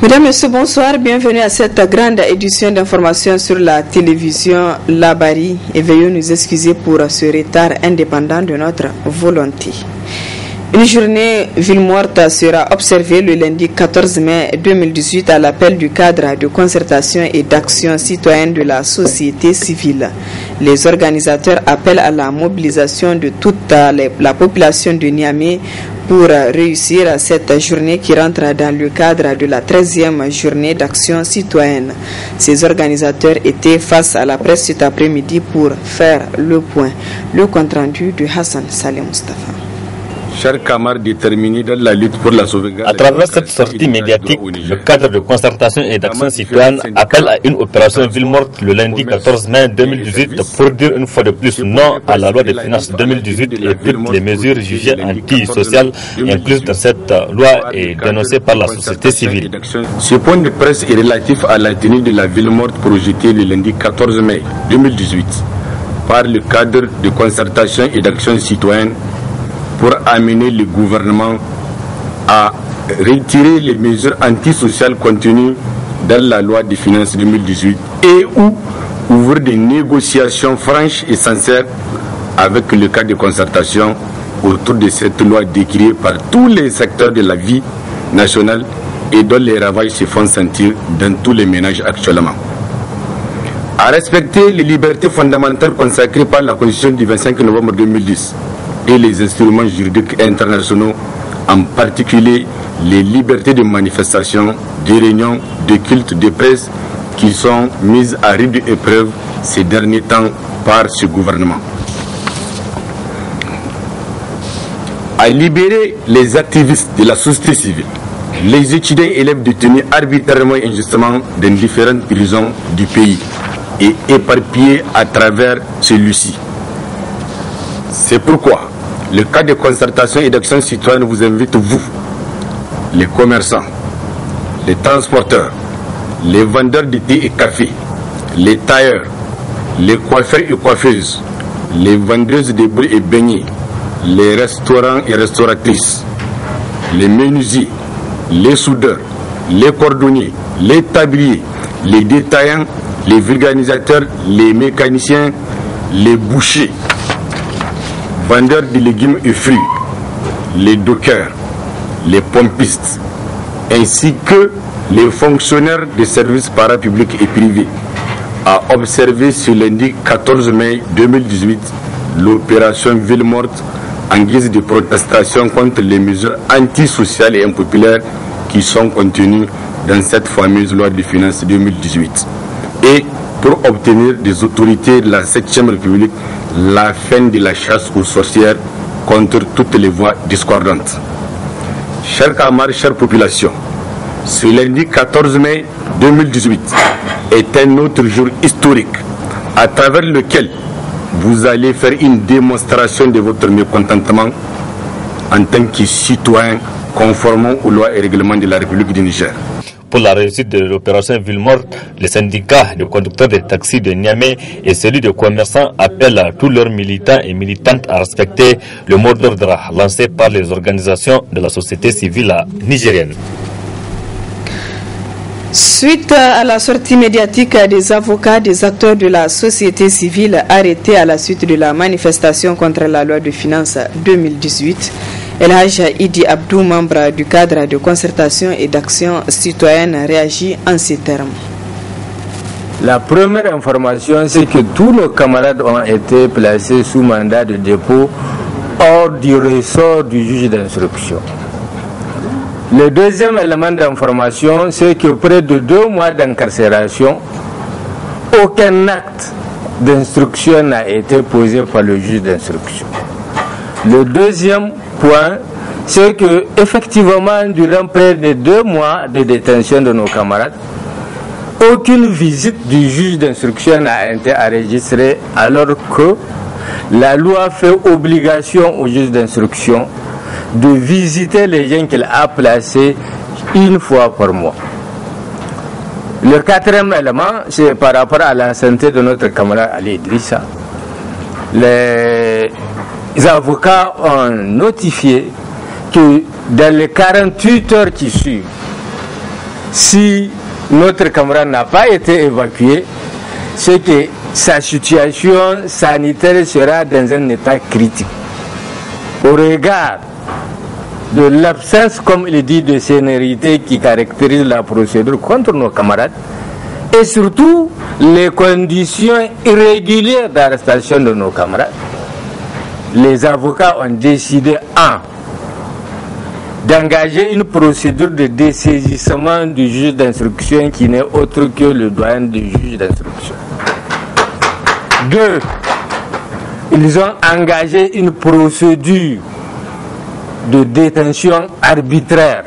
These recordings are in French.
Mesdames, Messieurs, bonsoir. Bienvenue à cette grande édition d'information sur la télévision Labari. Et veuillez nous excuser pour ce retard indépendant de notre volonté. Une journée ville morte sera observée le lundi 14 mai 2018 à l'appel du cadre de concertation et d'action citoyenne de la société civile. Les organisateurs appellent à la mobilisation de toute la population de Niamey pour réussir cette journée qui rentre dans le cadre de la 13e journée d'action citoyenne. Ces organisateurs étaient face à la presse cet après-midi pour faire le point. Le compte-rendu de Hassan Saleh Mustafa. Chers camarades déterminés dans la lutte pour la sauvegarde. À travers cette sortie médiatique, le cadre de concertation et d'action citoyenne appelle à une opération ville morte le lundi 14 mai 2018 pour dire une fois de plus non à la loi des finances 2018 et toutes les mesures jugées antisociales incluses dans cette loi et dénoncées par la société civile. Ce point de presse est relatif à la tenue de la ville morte projetée le lundi 14 mai 2018 par le cadre de concertation et d'action citoyenne pour amener le gouvernement à retirer les mesures antisociales contenues dans la loi des finances 2018 et ou ouvrir des négociations franches et sincères avec le cadre de concertation autour de cette loi décriée par tous les secteurs de la vie nationale et dont les ravages se font sentir dans tous les ménages actuellement. À respecter les libertés fondamentales consacrées par la Constitution du 25 novembre 2010 et les instruments juridiques internationaux, en particulier les libertés de manifestation, de réunion, de culte, de presse, qui sont mises à rude épreuve ces derniers temps par ce gouvernement. À libérer les activistes de la société civile, les étudiants et élèves détenus arbitrairement et injustement dans différentes prisons du pays et éparpillés à travers celui-ci. C'est pourquoi le cadre de concertation et d'action citoyenne vous invite, vous, les commerçants, les transporteurs, les vendeurs de thé et café, les tailleurs, les coiffeurs et coiffeuses, les vendeuses de bruits et beignets, les restaurants et restauratrices, les menuisiers, les soudeurs, les cordonniers, les tabliers, les détaillants, les vulgarisateurs, les mécaniciens, les bouchers, vendeurs de légumes et fruits, les dockers, les pompistes, ainsi que les fonctionnaires des services parapublics et privés, à observer ce lundi 14 mai 2018 l'opération Ville morte en guise de protestation contre les mesures antisociales et impopulaires qui sont contenues dans cette fameuse loi de finances 2018. Et pour obtenir des autorités de la 7e République la fin de la chasse aux sorcières contre toutes les voies discordantes. Chers camarades, chère population, ce lundi 14 mai 2018 est un autre jour historique à travers lequel vous allez faire une démonstration de votre mécontentement en tant que citoyen conformant aux lois et règlements de la République du Niger. Pour la réussite de l'opération Ville morte, les syndicats de conducteurs de taxis de Niamey et celui de commerçants appellent à tous leurs militants et militantes à respecter le mot d'ordre lancé par les organisations de la société civile nigérienne. Suite à la sortie médiatique des avocats des acteurs de la société civile arrêtés à la suite de la manifestation contre la loi de finances 2018, El Hadj Idi Abdou, membre du cadre de concertation et d'action citoyenne, réagit en ces termes. La première information, c'est que tous nos camarades ont été placés sous mandat de dépôt hors du ressort du juge d'instruction. Le deuxième élément d'information, c'est que près de 2 mois d'incarcération, aucun acte d'instruction n'a été posé par le juge d'instruction. Le deuxième point, c'est que effectivement, durant près de 2 mois de détention de nos camarades, aucune visite du juge d'instruction n'a été enregistrée, alors que la loi fait obligation au juge d'instruction de visiter les gens qu'il a placés une fois par mois. Le quatrième élément, c'est par rapport à la santé de notre camarade Ali Idrissa. Les avocats ont notifié que dans les 48 heures qui suivent, si notre camarade n'a pas été évacué, c'est que sa situation sanitaire sera dans un état critique. Au regard de l'absence, comme il dit, de sénérité qui caractérise la procédure contre nos camarades, et surtout les conditions irrégulières d'arrestation de nos camarades, les avocats ont décidé d'engager une procédure de dessaisissement du juge d'instruction qui n'est autre que le doyen du juge d'instruction. 2. Ils ont engagé une procédure de détention arbitraire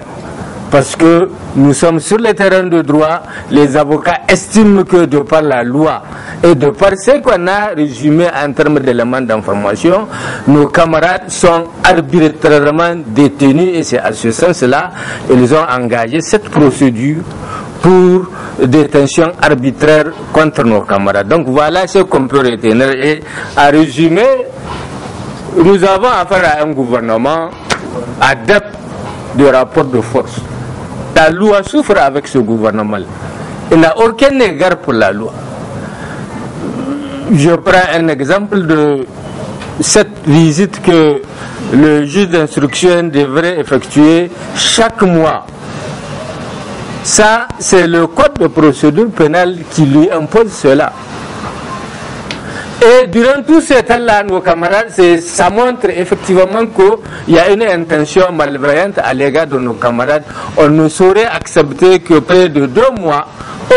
parce que nous sommes sur le terrain de droit. Les avocats estiment que de par la loi et de par ce qu'on a résumé en termes d'éléments d'information, nos camarades sont arbitrairement détenus et c'est à ce sens-là qu'ils ont engagé cette procédure pour détention arbitraire contre nos camarades. Donc voilà ce qu'on peut retenir. Et à résumer, nous avons affaire à un gouvernement adepte de rapport de force. La loi souffre avec ce gouvernement. Il n'a aucun égard pour la loi. Je prends un exemple de cette visite que le juge d'instruction devrait effectuer chaque mois. Ça, c'est le code de procédure pénale qui lui impose cela. Et durant tout ce temps-là, nos camarades, ça montre effectivement qu'il y a une intention malveillante à l'égard de nos camarades. On ne saurait accepter que près de 2 mois,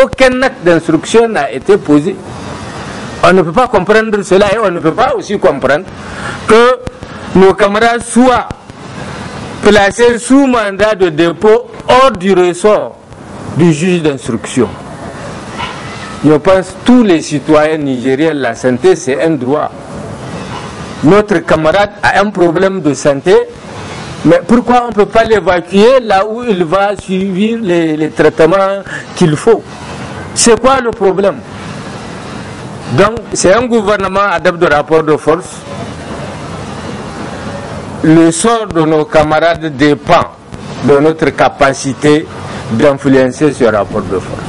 aucun acte d'instruction n'a été posé. On ne peut pas comprendre cela et on ne peut pas aussi comprendre que nos camarades soient placés sous mandat de dépôt hors du ressort du juge d'instruction. Je pense que tous les citoyens nigériens, la santé c'est un droit. Notre camarade a un problème de santé, mais pourquoi on ne peut pas l'évacuer là où il va suivre les traitements qu'il faut? C'est quoi le problème? Donc c'est un gouvernement adepte de rapport de force. Le sort de nos camarades dépend de notre capacité d'influencer ce rapport de force.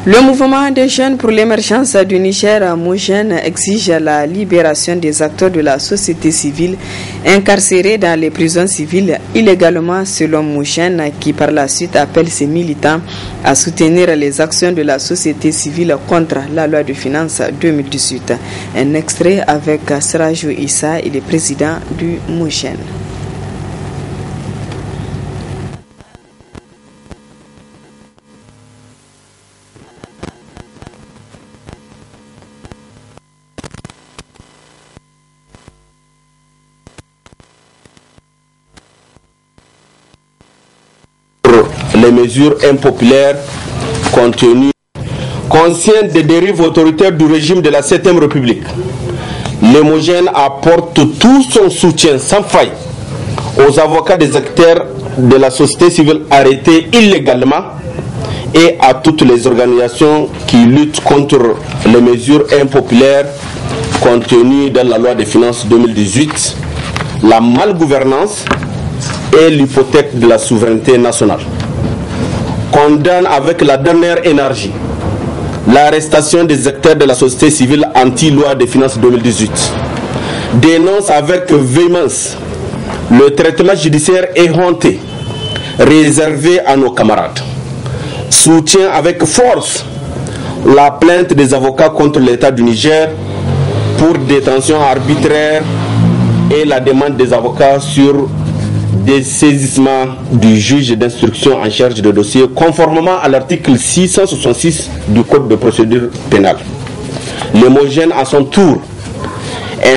Le mouvement des jeunes pour l'émergence du Niger, Moujen, exige la libération des acteurs de la société civile incarcérés dans les prisons civiles illégalement, selon Moujen, qui par la suite appelle ses militants à soutenir les actions de la société civile contre la loi de finances 2018. Un extrait avec Srajou Issa, il est président du Moujen. Les mesures impopulaires contenues, conscient des dérives autoritaires du régime de la 7e République, le Moujen apporte tout son soutien sans faille aux avocats des acteurs de la société civile arrêtés illégalement et à toutes les organisations qui luttent contre les mesures impopulaires contenues dans la loi des finances 2018, la malgouvernance et l'hypothèque de la souveraineté nationale. Condamne avec la dernière énergie l'arrestation des acteurs de la société civile anti-loi des finances 2018. Dénonce avec véhémence le traitement judiciaire éhonté réservé à nos camarades. Soutient avec force la plainte des avocats contre l'État du Niger pour détention arbitraire et la demande des avocats sur des saisissements du juge d'instruction en charge de dossier conformément à l'article 666 du Code de procédure pénale. Le Moujen, à son tour,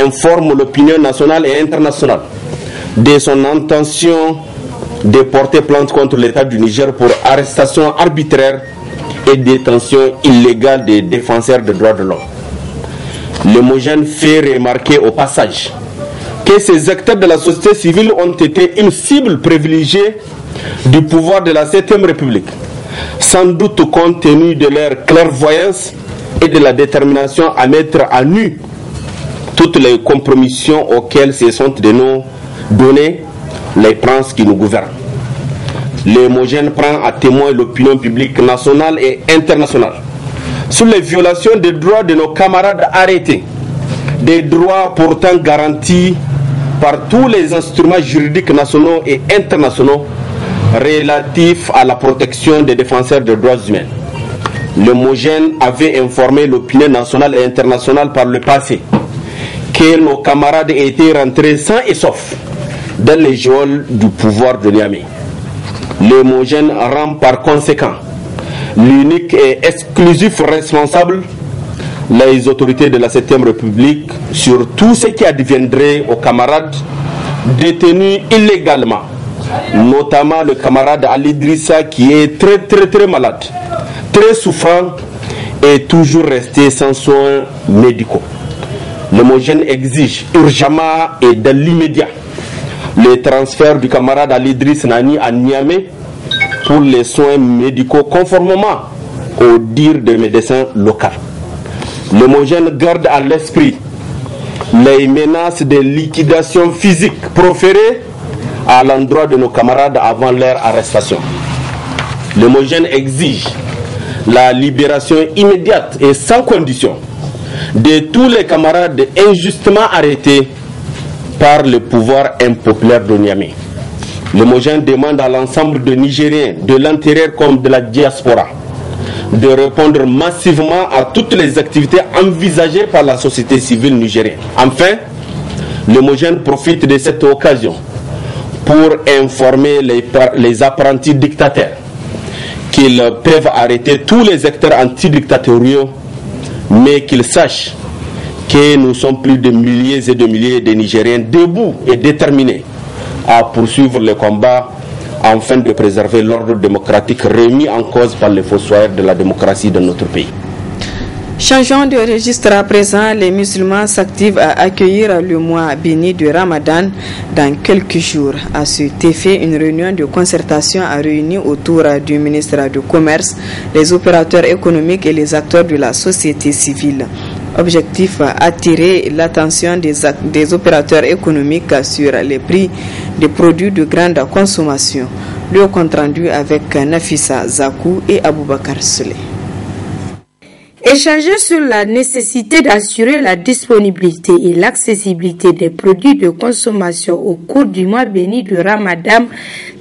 informe l'opinion nationale et internationale de son intention de porter plainte contre l'État du Niger pour arrestation arbitraire et détention illégale des défenseurs des droits de l'homme. Le Moujen fait remarquer au passage que ces acteurs de la société civile ont été une cible privilégiée du pouvoir de la 7e République, sans doute compte tenu de leur clairvoyance et de la détermination à mettre à nu toutes les compromissions auxquelles se sont données les princes qui nous gouvernent. L'Hémogène prend à témoin l'opinion publique nationale et internationale sur les violations des droits de nos camarades arrêtés, des droits pourtant garantis par tous les instruments juridiques nationaux et internationaux relatifs à la protection des défenseurs des droits humains. L'Hémogène avait informé l'opinion nationale et internationale par le passé que nos camarades étaient rentrés sains et saufs dans les geôles du pouvoir de Niamey. L'Hémogène rend par conséquent l'unique et exclusif responsable les autorités de la 7e République sur tout ce qui adviendrait aux camarades détenus illégalement, notamment le camarade Ali Drissa qui est très malade, très souffrant et toujours resté sans soins médicaux. L'Hémogène exige urgemment et dans l'immédiat le transfert du camarade Ali Driss Nani à Niamey pour les soins médicaux conformément aux dires des médecins locaux. L'Hémogène garde à l'esprit les menaces de liquidation physique proférées à l'endroit de nos camarades avant leur arrestation. L'Hémogène exige la libération immédiate et sans condition de tous les camarades injustement arrêtés par le pouvoir impopulaire de Niamey. L'Hémogène demande à l'ensemble des Nigériens, de l'intérieur comme de la diaspora, de répondre massivement à toutes les activités envisagées par la société civile nigérienne. Enfin, l'Hémogène profite de cette occasion pour informer les apprentis dictateurs qu'ils peuvent arrêter tous les acteurs antidictatoriaux, mais qu'ils sachent que nous sommes plus de milliers et de milliers de Nigériens debout et déterminés à poursuivre le combat afin de préserver l'ordre démocratique remis en cause par les fossoyeurs de la démocratie de notre pays. Changeons de registre à présent. Les musulmans s'activent à accueillir le mois béni de Ramadan dans quelques jours. À cet effet, une réunion de concertation a réuni autour du ministère du Commerce, les opérateurs économiques et les acteurs de la société civile. Objectif, attirer l'attention des opérateurs économiques sur les prix des produits de grande consommation. Le compte rendu avec Nafissa Zakou et Aboubakar Souley. Échanger sur la nécessité d'assurer la disponibilité et l'accessibilité des produits de consommation au cours du mois béni de Ramadan,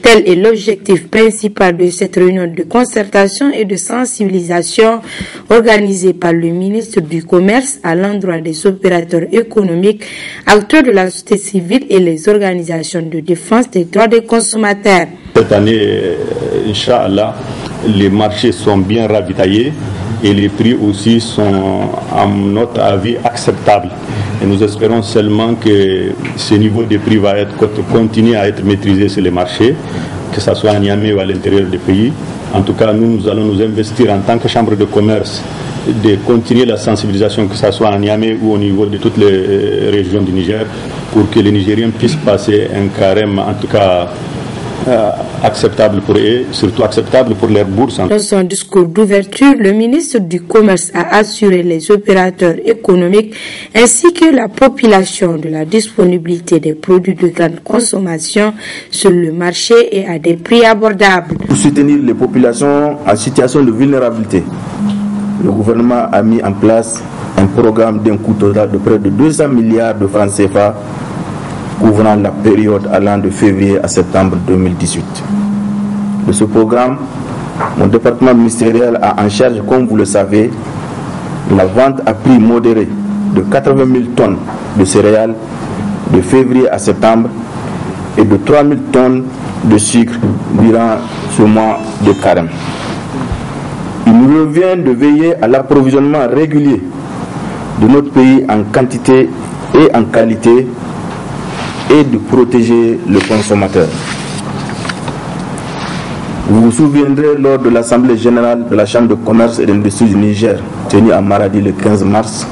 tel est l'objectif principal de cette réunion de concertation et de sensibilisation organisée par le ministre du Commerce à l'endroit des opérateurs économiques, acteurs de la société civile et les organisations de défense des droits des consommateurs. Cette année, Inch'Allah, les marchés sont bien ravitaillés et les prix aussi sont, à notre avis, acceptables. Et nous espérons seulement que ce niveau de prix va continuer à être maîtrisé sur les marchés, que ce soit à Niamey ou à l'intérieur du pays. En tout cas, nous allons nous investir en tant que chambre de commerce de continuer la sensibilisation, que ce soit à Niamey ou au niveau de toutes les régions du Niger, pour que les Nigériens puissent passer un carême, en tout cas, acceptable pour eux, surtout acceptable pour leurs bourses. Dans son discours d'ouverture, le ministre du Commerce a assuré les opérateurs économiques ainsi que la population de la disponibilité des produits de grande consommation sur le marché et à des prix abordables. Pour soutenir les populations en situation de vulnérabilité, le gouvernement a mis en place un programme d'un coût total de près de 200 milliards de francs CFA couvrant la période allant de février à septembre 2018. De ce programme, mon département ministériel a en charge, comme vous le savez, la vente à prix modéré de 80 000 tonnes de céréales de février à septembre et de 3 000 tonnes de sucre durant ce mois de carême. Il nous revient de veiller à l'approvisionnement régulier de notre pays en quantité et en qualité et de protéger le consommateur. Vous vous souviendrez, lors de l'Assemblée générale de la Chambre de commerce et d'industrie du Niger, tenue à Maradi le 15 mars,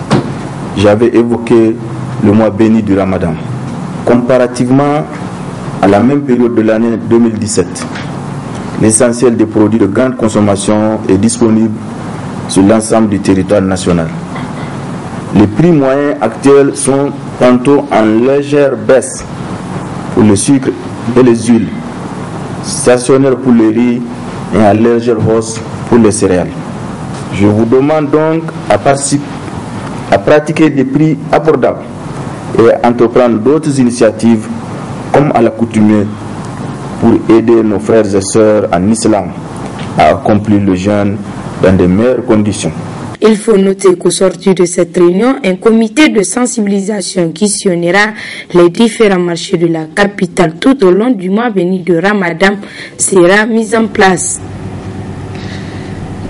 j'avais évoqué le mois béni du Ramadan. Comparativement à la même période de l'année 2017, l'essentiel des produits de grande consommation est disponible sur l'ensemble du territoire national. Les prix moyens actuels sont tantôt en légère baisse pour le sucre et les huiles, stationnaire pour le riz et en légère hausse pour les céréales. Je vous demande donc à pratiquer des prix abordables et à entreprendre d'autres initiatives comme à l'accoutumée pour aider nos frères et sœurs en islam à accomplir le jeûne dans de meilleures conditions. Il faut noter qu'au sortir de cette réunion, un comité de sensibilisation qui sillonnera les différents marchés de la capitale tout au long du mois béni de Ramadan sera mis en place.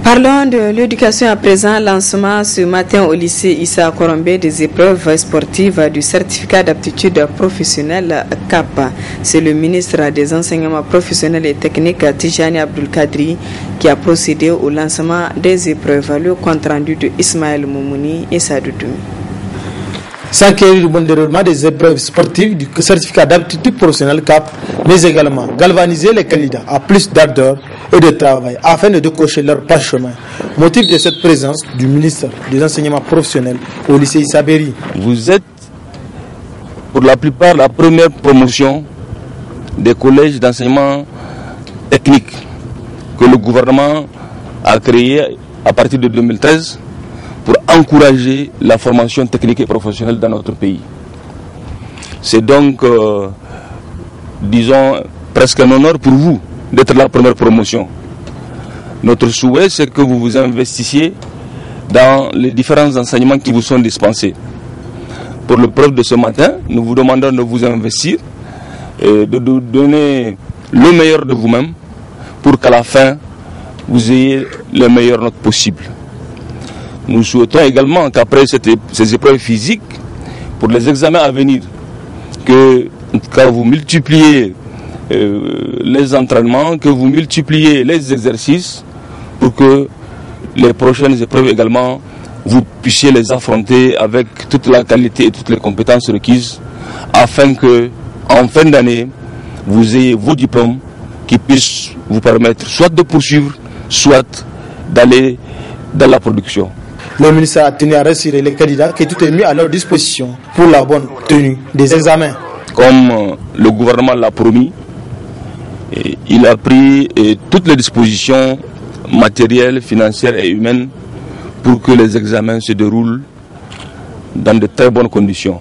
Parlons de l'éducation à présent. Lancement ce matin au lycée Issa Korombe des épreuves sportives du certificat d'aptitude professionnelle CAP. C'est le ministre des enseignements professionnels et techniques Tijani Abdul Kadri qui a procédé au lancement des épreuves. Le compte rendu de Ismaël Moumouni et Sadoudoumi. S'enquérir du bon déroulement des épreuves sportives du certificat d'aptitude professionnelle CAP, mais également galvaniser les candidats à plus d'ardeur et de travail afin de décocher leur parchemin. Motif de cette présence du ministre des enseignements professionnels au lycée Issa Berry. Vous êtes pour la plupart la première promotion des collèges d'enseignement technique que le gouvernement a créé à partir de 2013 pour encourager la formation technique et professionnelle dans notre pays. C'est donc, disons, presque un honneur pour vous d'être la première promotion. Notre souhait, c'est que vous vous investissiez dans les différents enseignements qui vous sont dispensés. Pour le preuve de ce matin, nous vous demandons de vous investir et de nous donner le meilleur de vous-même pour qu'à la fin, vous ayez les meilleures notes possibles. Nous souhaitons également qu'après ces épreuves physiques, pour les examens à venir, que quand vous multipliez les entraînements, que vous multipliez les exercices, pour que les prochaines épreuves également, vous puissiez les affronter avec toute la qualité et toutes les compétences requises, afin que, en fin d'année, vous ayez vos diplômes qui puissent vous permettre soit de poursuivre, soit d'aller dans la production. Le ministre a tenu à rassurer les candidats que tout est mis à leur disposition pour la bonne tenue des examens. Comme le gouvernement l'a promis, il a pris toutes les dispositions matérielles, financières et humaines pour que les examens se déroulent dans de très bonnes conditions.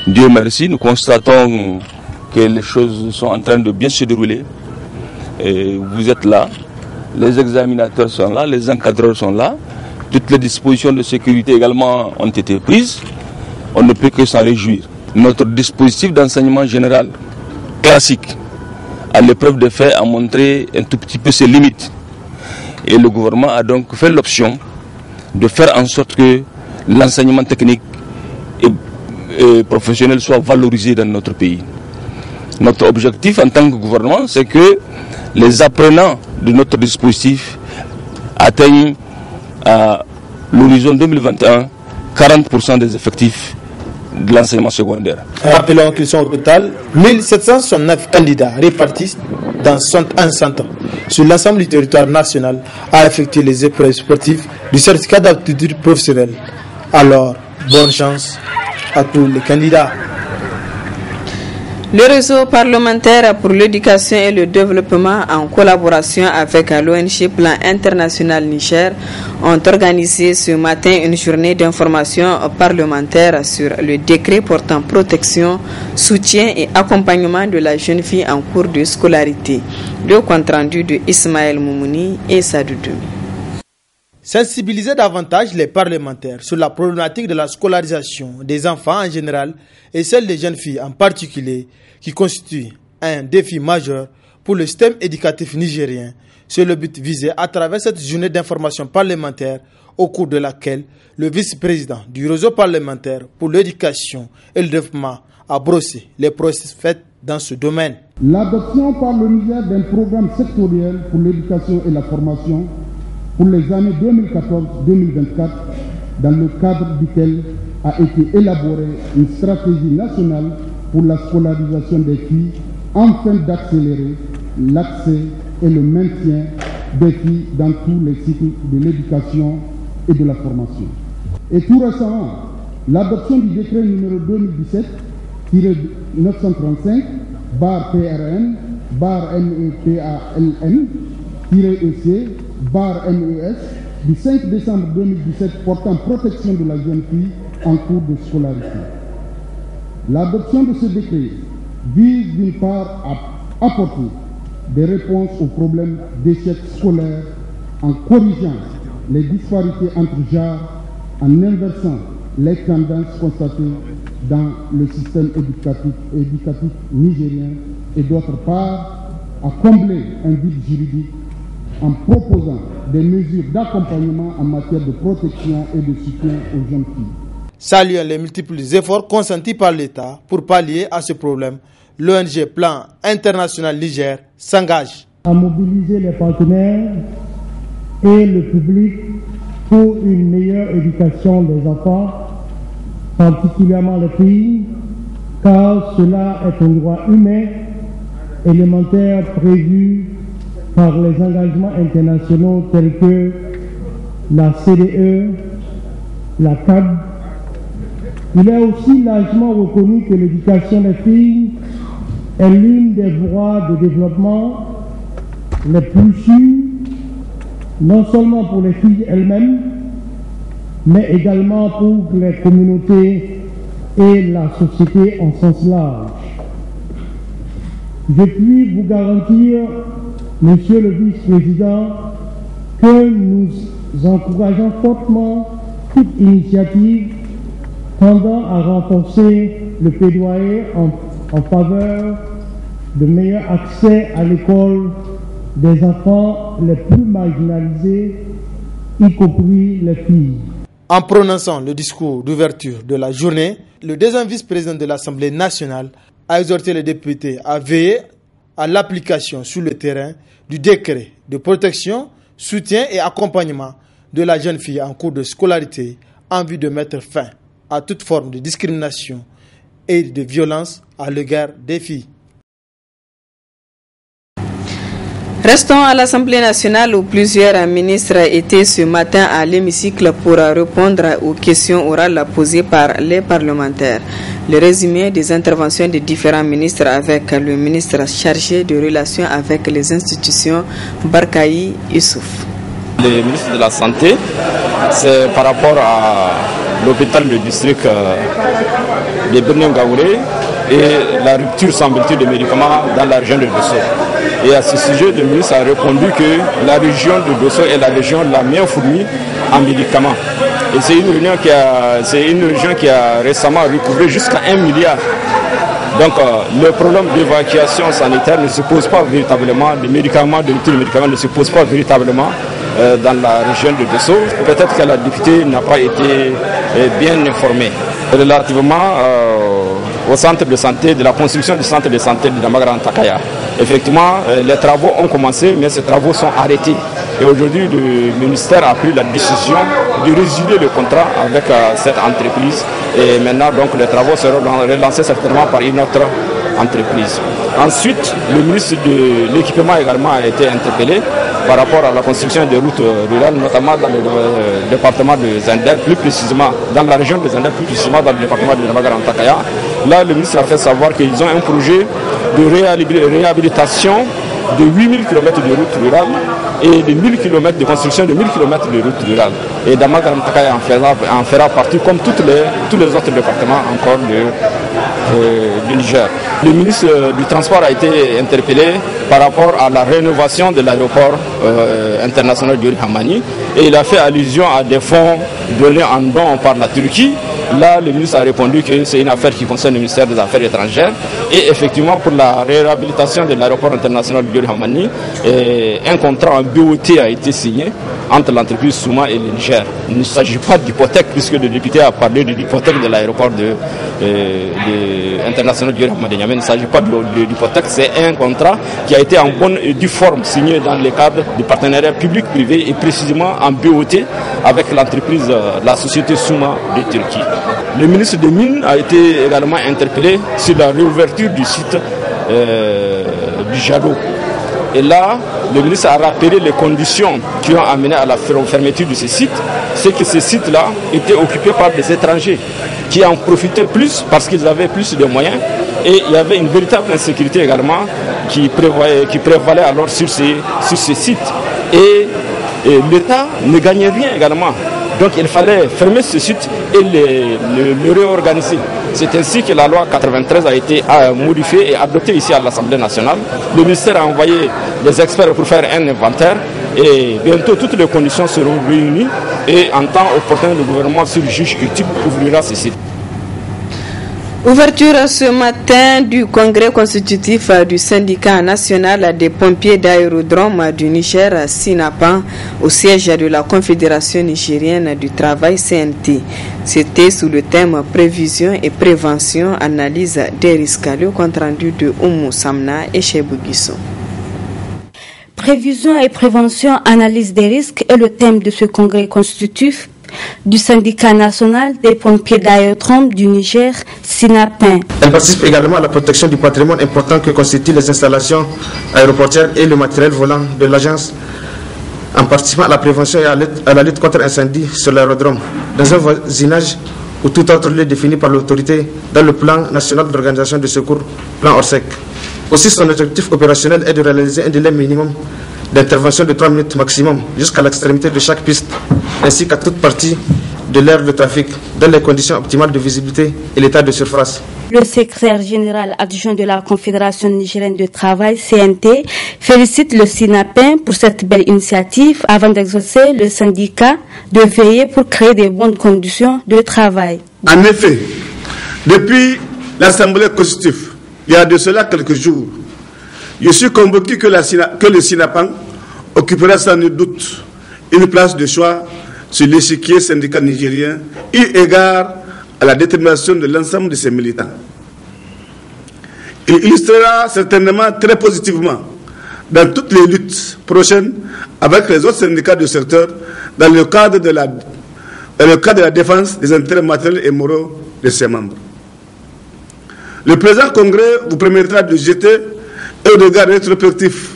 Dieu merci, nous constatons que les choses sont en train de bien se dérouler. Et vous êtes là, les examinateurs sont là, les encadreurs sont là. Toutes les dispositions de sécurité également ont été prises. On ne peut que s'en réjouir. Notre dispositif d'enseignement général classique à l'épreuve de fait a montré un tout petit peu ses limites. Et le gouvernement a donc fait l'option de faire en sorte que l'enseignement technique et professionnel soit valorisé dans notre pays. Notre objectif en tant que gouvernement, c'est que les apprenants de notre dispositif atteignent à l'horizon 2021 40% des effectifs de l'enseignement secondaire. Rappelons qu'ils sont au total 1769 candidats répartis dans 61 centres sur l'ensemble du territoire national à effectuer les épreuves sportives du certificat d'aptitude professionnelle. Alors, bonne chance à tous les candidats. Le réseau parlementaire pour l'éducation et le développement, en collaboration avec l'ONG Plan International Niger, ont organisé ce matin une journée d'information parlementaire sur le décret portant protection, soutien et accompagnement de la jeune fille en cours de scolarité. Le compte rendu de Ismaël Moumouni et Sadoudoumi. Sensibiliser davantage les parlementaires sur la problématique de la scolarisation des enfants en général et celle des jeunes filles en particulier, qui constitue un défi majeur pour le système éducatif nigérien. C'est le but visé à travers cette journée d'information parlementaire au cours de laquelle le vice-président du réseau parlementaire pour l'éducation et le développement a brossé les processus faits dans ce domaine. L'adoption par le Niger d'un programme sectoriel pour l'éducation et la formation pour les années 2014-2024, dans le cadre duquel a été élaborée une stratégie nationale pour la scolarisation des filles, afin d'accélérer l'accès et le maintien des filles dans tous les cycles de l'éducation et de la formation. Et tout récemment, l'adoption du décret numéro 2017-935/PRN MEPALN-EC-MES du 5 décembre 2017 portant protection de la jeune fille en cours de scolarité. L'adoption de ce décret vise d'une part à apporter des réponses aux problèmes d'échec scolaire en corrigeant les disparités entre genres, en inversant les tendances constatées dans le système éducatif nigérien et d'autre part à combler un vide juridique en proposant des mesures d'accompagnement en matière de protection et de soutien aux jeunes filles. Saluant les multiples efforts consentis par l'État pour pallier à ce problème, l'ONG Plan International Niger s'engage à mobiliser les partenaires et le public pour une meilleure éducation des enfants, particulièrement les filles, car cela est un droit humain élémentaire prévu par les engagements internationaux tels que la CDE, la CAD. Il est aussi largement reconnu que l'éducation des filles est l'une des voies de développement les plus sûres, non seulement pour les filles elles-mêmes, mais également pour les communautés et la société en sens large. Je puis vous garantir, Monsieur le vice-président, que nous encourageons fortement toute initiative tendant à renforcer le plaidoyer en faveur de meilleur accès à l'école des enfants les plus marginalisés, y compris les filles. En prononçant le discours d'ouverture de la journée, le deuxième vice-président de l'Assemblée nationale a exhorté les députés à veiller à l'application sur le terrain du décret de protection, soutien et accompagnement de la jeune fille en cours de scolarité en vue de mettre fin à toute forme de discrimination et de violence à l'égard des filles. Restons à l'Assemblée nationale où plusieurs ministres étaient ce matin à l'hémicycle pour répondre aux questions orales posées par les parlementaires. Le résumé des interventions des différents ministres avec le ministre chargé de relations avec les institutions, Barkaï Issouf. Le ministre de la Santé, c'est par rapport à l'hôpital du district de Birnin-Gaouré et la rupture, semble-t-il, des médicaments dans la région de Dosso. Et à ce sujet, le ministre a répondu que la région de Dosso est la région la mieux fournie en médicaments. Et c'est une région qui a récemment recouvré jusqu'à 1 milliard. Donc le problème d'évacuation sanitaire ne se pose pas véritablement, les médicaments, de rupture de médicaments ne se pose pas véritablement dans la région de Dosso. Peut-être que la députée n'a pas été bien informée. Relativement au centre de santé, de la construction du centre de santé de Damagaran Takaya. Effectivement, les travaux ont commencé, mais ces travaux sont arrêtés. Et aujourd'hui, le ministère a pris la décision de résilier le contrat avec cette entreprise. Et maintenant, donc, les travaux seront relancés certainement par une autre entreprise. Ensuite, le ministre de l'équipement également a été interpellé par rapport à la construction des routes rurales, notamment dans le département de Zender, plus précisément dans la région de Zender, plus précisément dans le département de Damagaran Takaya. Là, le ministre a fait savoir qu'ils ont un projet de réhabilitation de 8000 km de routes rurales et de 1000 km de construction de 1000 km de routes rurales. Et Damagaran Takaya en fera partie comme tous les autres départements encore du Niger. Le ministre du Transport a été interpellé par rapport à la rénovation de l'aéroport international de Hamani et il a fait allusion à des fonds donnés en don par la Turquie. Là, le ministre a répondu que c'est une affaire qui concerne le ministère des Affaires étrangères. Et effectivement, pour la réhabilitation de l'aéroport international de Hamani, un contrat en BOT a été signé entre l'entreprise Souma et le Niger. Il ne s'agit pas d'hypothèque, puisque le député a parlé de l'hypothèque de l'aéroport international de Hamani. Il ne s'agit pas de l'hypothèque, c'est un contrat qui a été en bonne et due forme signé dans le cadre du partenariat public-privé et précisément en BOT avec l'entreprise, la société Souma de Turquie. Le ministre des Mines a été également interpellé sur la réouverture du site du Jado. Et là, le ministre a rappelé les conditions qui ont amené à la fermeture de ce site. C'est que ces sites-là étaient occupés par des étrangers qui en profitaient plus parce qu'ils avaient plus de moyens Et il y avait une véritable insécurité également qui prévalait alors sur ces sites. Et l'État ne gagnait rien également. Donc il fallait fermer ce site et le réorganiser. C'est ainsi que la loi 93 a été modifiée et adoptée ici à l'Assemblée nationale. Le ministère a envoyé des experts pour faire un inventaire et bientôt toutes les conditions seront réunies et en temps opportun le gouvernement, sur le juge utile, ouvrira ce site. Ouverture ce matin du congrès constitutif du syndicat national des pompiers d'aérodrome du Niger, SINAPAN, au siège de la Confédération nigérienne du travail CNT. C'était sous le thème prévision et prévention, analyse des risques. Le compte rendu de Oumou Samna et Chebou Guissou. Prévision et prévention, analyse des risques est le thème de ce congrès constitutif du syndicat national des pompiers d'aérodrome du Niger, SINAPAN. Elle participe également à la protection du patrimoine important que constituent les installations aéroportières et le matériel volant de l'agence, en participant à la prévention et à la lutte contre l'incendie sur l'aérodrome, dans un voisinage ou tout autre lieu défini par l'autorité dans le plan national d'organisation de secours, plan ORSEC. Aussi, son objectif opérationnel est de réaliser un délai minimum d'intervention de 3 minutes maximum jusqu'à l'extrémité de chaque piste, ainsi qu'à toute partie de l'aire de trafic, dans les conditions optimales de visibilité et l'état de surface. Le secrétaire général adjoint de la Confédération nigérienne de travail, CNT, félicite le SINAPAN pour cette belle initiative avant d'exhorter le syndicat de veiller pour créer de bonnes conditions de travail. En effet, depuis l'Assemblée constitutive, il y a de cela quelques jours, je suis convaincu que le SINAPAN occupera sans nul doute une place de choix sur l'échiquier syndical nigérien, eu égard à la détermination de l'ensemble de ses militants. Il illustrera certainement très positivement dans toutes les luttes prochaines avec les autres syndicats du secteur dans le cadre de la défense des intérêts matériels et moraux de ses membres. Le présent congrès vous permettra de jeter un regard rétrospectif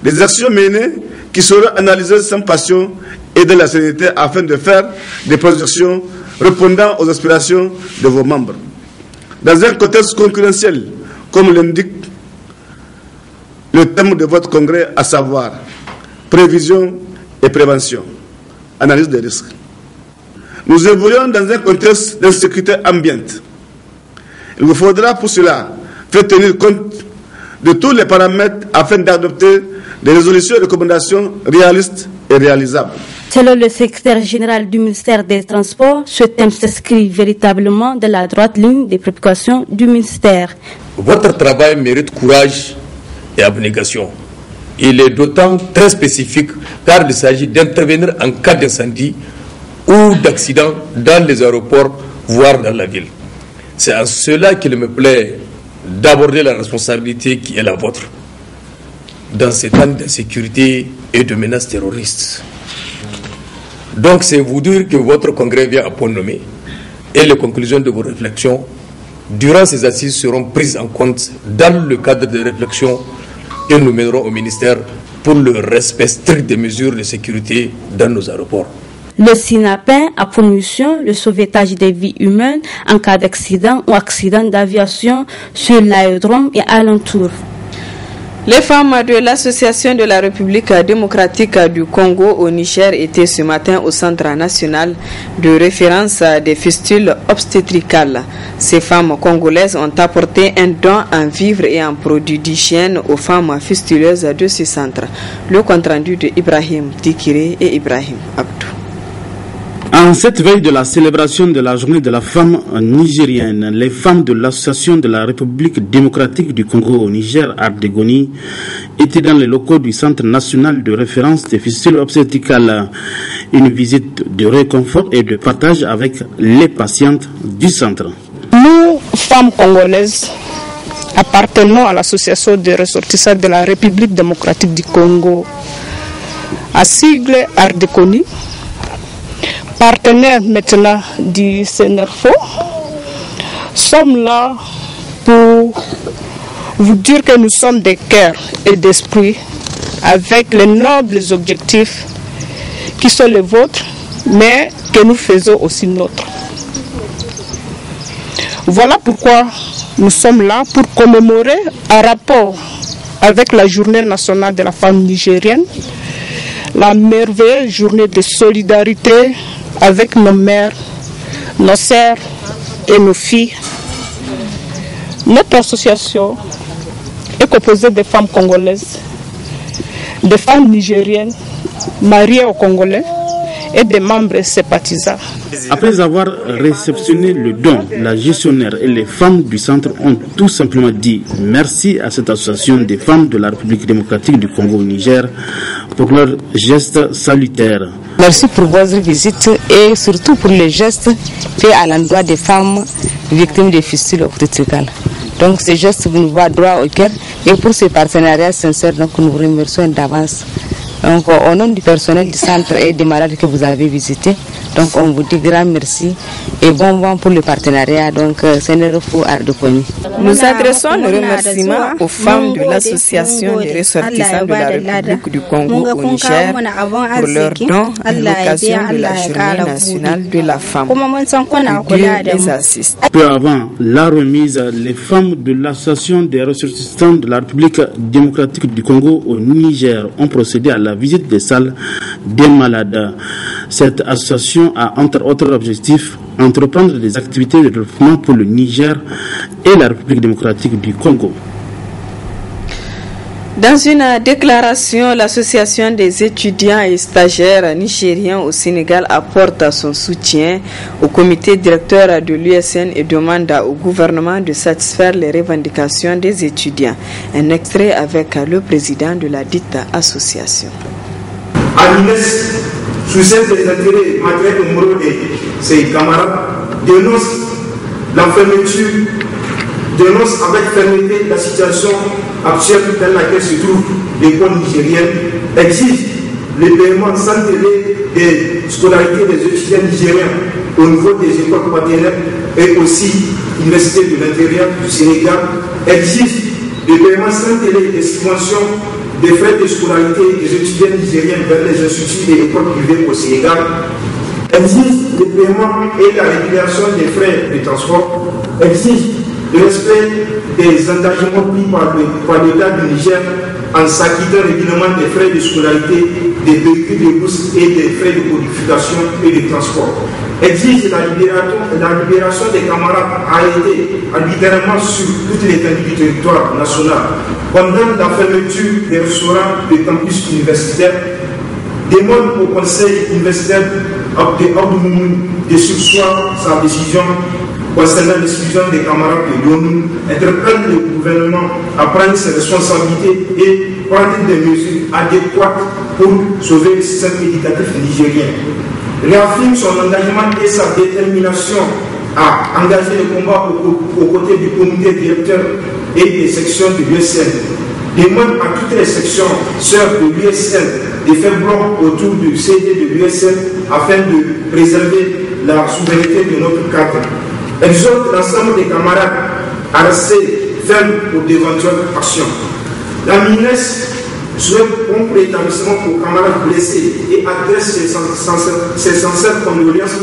des actions menées qui seront analysées sans passion et de la sérénité afin de faire des projections répondant aux aspirations de vos membres. Dans un contexte concurrentiel, comme l'indique le thème de votre congrès, à savoir prévision et prévention, analyse des risques. Nous évoluons dans un contexte d'insécurité ambiante. Il vous faudra pour cela faire tenir compte de tous les paramètres afin d'adopter des résolutions et recommandations réalistes et réalisables. Selon le secrétaire général du ministère des Transports, ce thème s'inscrit véritablement dans la droite ligne des préoccupations du ministère. Votre travail mérite courage et abnégation. Il est d'autant très spécifique car il s'agit d'intervenir en cas d'incendie ou d'accident dans les aéroports, voire dans la ville. C'est en cela qu'il me plaît d'aborder la responsabilité qui est la vôtre dans ces temps d'insécurité et de menaces terroristes. Donc c'est vous dire que votre congrès vient à point nommé et les conclusions de vos réflexions durant ces assises seront prises en compte dans le cadre des réflexions que nous mènerons au ministère pour le respect strict des mesures de sécurité dans nos aéroports. Le SINAPAN a pour mission le sauvetage des vies humaines en cas d'accident ou accident d'aviation sur l'aérodrome et alentour. Les femmes de l'Association de la République démocratique du Congo au Niger étaient ce matin au Centre national de référence des fistules obstétricales. Ces femmes congolaises ont apporté un don en vivres et en produits d'hygiène aux femmes fistuleuses de ce centre. Le compte-rendu de Ibrahim Dikiré et Ibrahim Abdou. En cette veille de la célébration de la journée de la femme nigérienne, les femmes de l'Association de la République démocratique du Congo au Niger, Ardegoni, étaient dans les locaux du Centre national de référence des fistules obstétricales. Une visite de réconfort et de partage avec les patientes du centre. Nous, femmes congolaises, appartenons à l'Association des ressortissants de la République démocratique du Congo, à sigle Ardegoni, partenaires maintenant du CNRFO, sommes là pour vous dire que nous sommes des cœurs et d'esprit avec les nobles objectifs qui sont les vôtres, mais que nous faisons aussi nôtres. Voilà pourquoi nous sommes là pour commémorer un rapport avec la journée nationale de la femme nigérienne, la merveilleuse journée de solidarité avec nos mères, nos sœurs et nos filles. Notre association est composée de femmes congolaises, de femmes nigériennes mariées aux Congolais et des membres sympathisants. Après avoir réceptionné le don, la gestionnaire et les femmes du centre ont tout simplement dit merci à cette association des femmes de la République démocratique du Congo au Niger pour leur geste salutaire. Merci pour votre visite et surtout pour les gestes faits à l'endroit des femmes victimes de fistules obstétricales. Donc ces gestes nous vont droit au cœur et pour ce partenariat sincère, donc nous vous remercions d'avance. Donc au nom du personnel du centre et des malades que vous avez visités, donc on vous dit grand merci et bon vent pour le partenariat. Donc Sénérofo Ardoponi. Nous adressons nos remerciements aux femmes de l'association des ressortissants de la République du Congo au Niger pour leur don à l'occasion de la Journée nationale de la femme. Dieu les assiste. Peu avant la remise, les femmes de l'association des ressortissants de la République démocratique du Congo au Niger ont procédé à la visite des salles des malades. Cette association a entre autres objectifs entreprendre des activités de développement pour le Niger et la République démocratique du Congo. Dans une déclaration, l'association des étudiants et stagiaires nigériens au Sénégal apporte son soutien au comité directeur de l'USN et demande au gouvernement de satisfaire les revendications des étudiants. Un extrait avec le président de la dite association. À l'UNES, sous celle des intérêts matériels et moraux de ses camarades, dénonce la fermeture, dénonce avec fermeté la situation actuelle dans laquelle se trouve l'école nigérienne, exige le paiement sans délai des scolarités des étudiants nigériens au niveau des écoles partenaires et aussi l'Université de l'Intérieur du Sénégal, exige le paiement sans délai des subventions des frais de scolarité des étudiants nigériens vers les instituts et écoles privées au Sénégal, exige le paiement et la régulation des frais de transport, exige le respect des engagements pris par l'État du Niger en s'acquittant régulièrement des frais de scolarité, des véhicules de bourse et des frais de codification et de transport. Exige la libération des camarades arrêtés arbitrairement sur toute l'étendue du territoire national. Condamne la fermeture des restaurants de campus universitaires. Demande au conseil universitaire de surseoir sa décision concernant l'exclusion des camarades de l'ONU, interpelle le gouvernement à prendre ses responsabilités et prendre des mesures adéquates pour sauver le système éducatif nigérien. Réaffirme son engagement et sa détermination à engager le combat aux côtés du comité directeur et des sections de l'USN. Demande à toutes les sections sœurs de l'USN de faire bloc autour du CD de l'USN afin de préserver la souveraineté de notre cadre. Exhorte l'ensemble des camarades à rester fermes pour d'éventuelles actions. La MINES souhaite un rétablissement aux camarades blessés et adresse ses sincères condoléances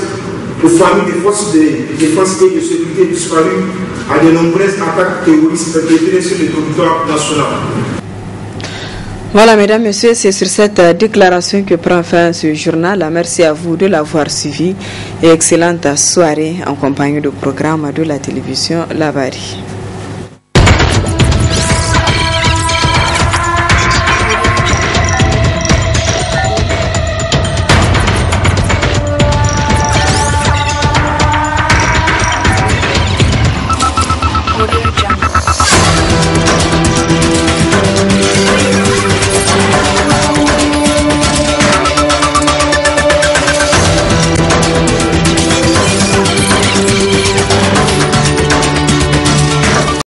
aux familles des forces de défense et de sécurité disparues à de nombreuses attaques terroristes perpétrées sur le territoire national. Voilà, mesdames, messieurs, c'est sur cette déclaration que prend fin ce journal. Merci à vous de l'avoir suivi et excellente soirée en compagnie du programme de la télévision Labari.